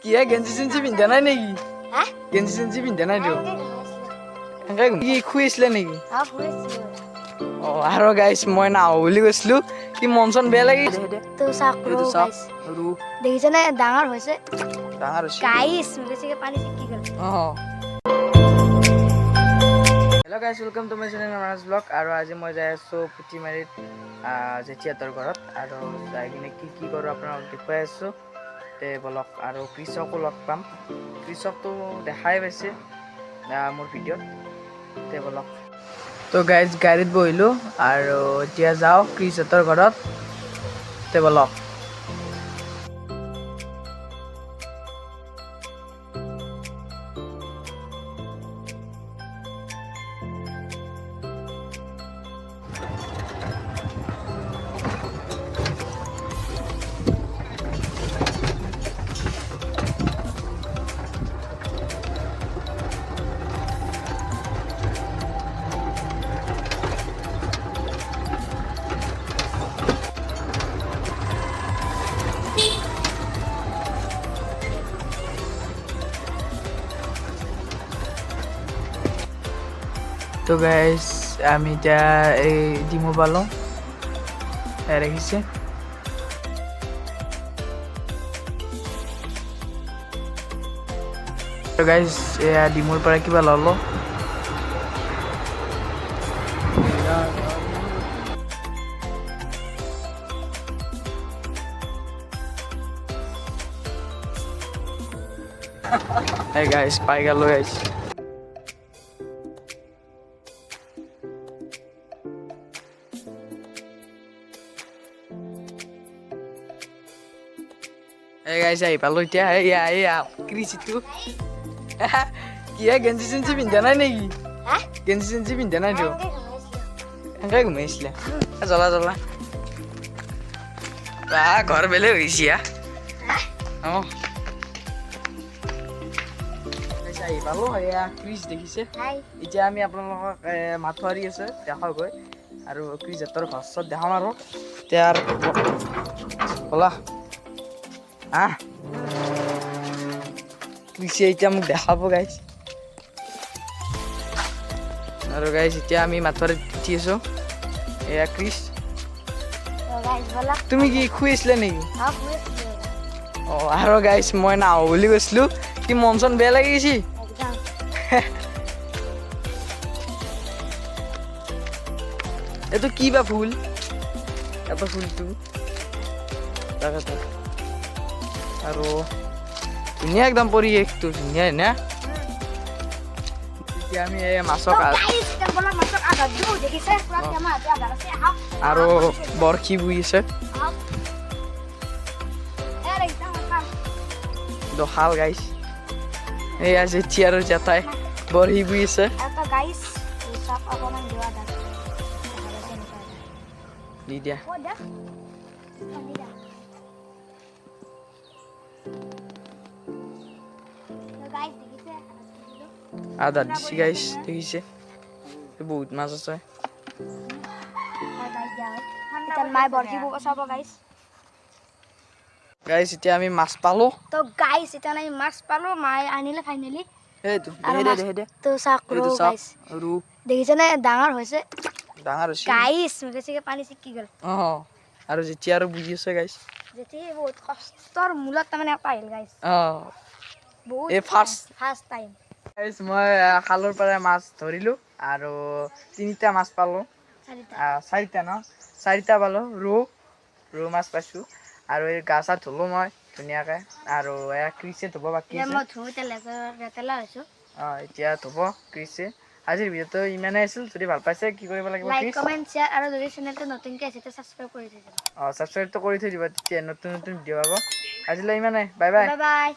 কি গেঞ্জি চেঞ্জি পিন্ধা নাই নেকি? গেঞ্জি চেঞ্জি পিন্ধা নাই তো এনেকে কি শুইছিলে নেকি? আৰু গাইছ মই নাহো বুলি কৈছিলো কি মন চন বেয়া লাগি দেখিছেনে ডাঙৰ হৈছে ডাঙৰ গাইছ বেছিকে পানী চিকি গ'ল hello' guys welcome to my channel Manas blog আৰু আজি মই যাই আছো পুঠিমাৰীত জেঠিহঁতৰ ঘৰত আৰু যাই কিনে কি কি কৰোঁ আপোনালোকক দেখুৱাই আছো তে বলক আৰু কৃষকো লগ পাম কৃষকটো দেখাই পাইছে মোৰ ভিডিঅ'ত তে বলক তো গাইজ গাড়ীত বহিলোঁ আৰু এতিয়া যাওঁ কৃষহঁতৰ ঘৰত তে বলক তো গাইজ আমি এতিয়া এই ডিমু পালোঁ ৰাখিছে তো গাইজ এয়া ডিমুৰ পৰা কিবা ল'লোঁ Hey guys, পাই গেল গাইজ আহি পালোঁ এতিয়া এয়া কৃষিটো কি গেঞ্জি চেঞ্জি পিন্ধা নাই নেকি? গেঞ্জি চেঞ্জি পিন্ধা নাই তো এনেকে ঘুমাইছিলা জ্বলা জ্বলা ঘৰ বেলেগ হৈছে অঁ আহি পালোঁ এয়া ক্ৰিছ দেখিছে এতিয়া আমি আপোনালোকক মাথোৱাৰী আছে দেখাওগৈ আৰু ক্ৰিছহঁতৰ ঘৰ চৰ দেখাম আৰু এতিয়া ব'লা ক্ৰিছে এতিয়া মোক দেখাব গাইছ আৰু গাইছ এতিয়া আমি মাথোৱাৰীত উঠি আছোঁ এয়া ক্ৰিছ তুমি কি শুই আছিলা নেকি? অঁ আৰু গাইছ মই নাহো বুলি কৈছিলো কি মন চন বেয়া লাগি গৈছি এইটো কি বা ফুল এটা ফুলটো তাকেতো আৰু ধুনীয়া একদম পৰিৱেশটো ধুনীয়া না এতিয়া আমি এই মাছক আৰু বৰশী বুই আছে দখাল গাইছ এয়া জেঠি আৰু জেঠাই বৰশী বুই আছে দি দিয়া আদা দিছি গাইছ দেখিছে বহুত মাছ আছে গাইছ এতিয়া আমি মাছ পালো তো গাইছ এতিয়া আমি মাছ পালো মায়ে আনিলে ফাইনেলি এইটো তো চাকৰো গাইছ দেখিছেনে ডাঙৰ হৈছে ডাঙৰ হৈছে গাইছ বেছিকে পানী চিকি গ'ল আৰু যেতিয়া আৰু বুজি আছে গাইছ যেতিয়া বহুত কষ্টৰ মূলত তাৰমানে এটা আহিল গাইছ বহুত এই ফাৰ্ষ্ট টাইম গাইছ মই খালৰ পৰা মাছ ধৰিলোঁ আৰু 3টা মাছ পালোঁ 4টা পালোঁ ৰৌ মাছ পাইছোঁ আৰু এই গা চা ধুলোঁ মই ধুনীয়াকৈ আৰু এয়া ক্ৰিছে ধুব বাকী আছে এতিয়া ধুব ক্ৰিছে আজিৰ ভিডিঅ'টো ইমানেই আছিল যদি ভাল পাইছে কি কৰিব লাগিব লাইক কমেন্ট শ্বেয়াৰ আৰু যদি চেনেলটো নতুনকৈ আছে তো সাবস্ক্ৰাইব কৰি থৈ দিব ছাবস্ক্ৰাইবটো কৰি থৈ দিব তেতিয়া নতুন নতুন ভিডিঅ' পাব আজিলৈ ইমানেই বাই বাই